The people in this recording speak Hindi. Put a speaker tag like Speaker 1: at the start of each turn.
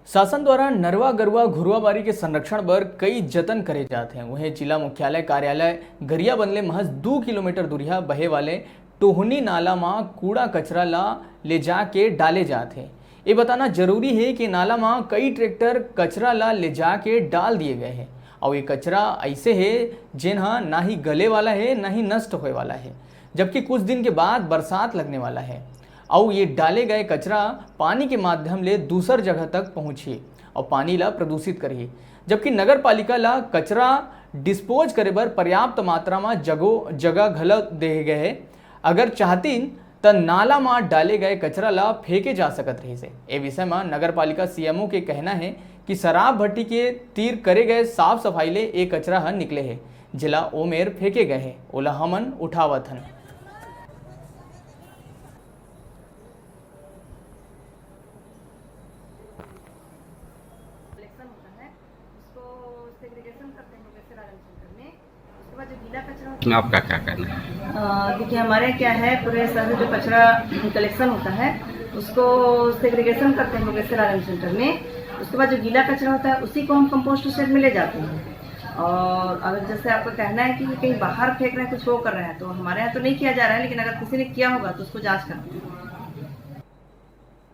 Speaker 1: शासन द्वारा नरवा गरुआ घुरुआबारी के संरक्षण पर कई जतन करे जाते हैं। वहीं जिला मुख्यालय कार्यालय गरिया बनले महज 2 किलोमीटर दूरिया बहे वाले टोहनी नाला में कूड़ा कचरा ला ले जाके डाले जाते हैं। ये बताना जरूरी है कि नाला में कई ट्रैक्टर कचरा ला ले जाके डाल दिए गए हैं और ये कचरा ऐसे है जिन्हा ना ही गले वाला है ना ही नष्ट होने वाला है, जबकि कुछ दिन के बाद बरसात लगने वाला है और ये डाले गए कचरा पानी के माध्यम ले दूसर जगह तक पहुँचिए और पानी ला प्रदूषित करिए, जबकि नगर पालिका ला कचरा डिस्पोज करे बर पर्याप्त मात्रा में जगह घल दे गए है। अगर चाहतीन तो नाला में डाले गए कचरा ला फेंके जा सकत रही से। ए विषय में नगर पालिका सीएमओ के कहना है कि शराब भट्टी के तीर करे गए साफ सफाई ले एक कचरा ह निकले है, जिला ओमेर फेंके गए है, ओला हमन उठावत हन।
Speaker 2: कलेक्शन होता है, उसको सेग्रीगेशन करते हैं वैसे राजन सेंटर में। उसके बाद जो गीला कचरा होता है,
Speaker 3: आपका क्या कहना है?
Speaker 2: देखिए हमारे क्या है, पूरे शहर में जो कचरा कलेक्शन होता है उसको सेग्रीगेशन करते हैं वैसे राजन सेंटर में। उसके बाद जो गीला कचरा होता है उसी को हम कंपोस्ट शेड में ले जाते हैं। और अगर जैसे आपका कहना है कि कहीं बाहर फेंक रहे हैं, कुछ वो कर रहे हैं, तो हमारे यहाँ तो नहीं किया जा रहा है, लेकिन अगर किसी ने किया होगा तो उसको जाँच करते हैं।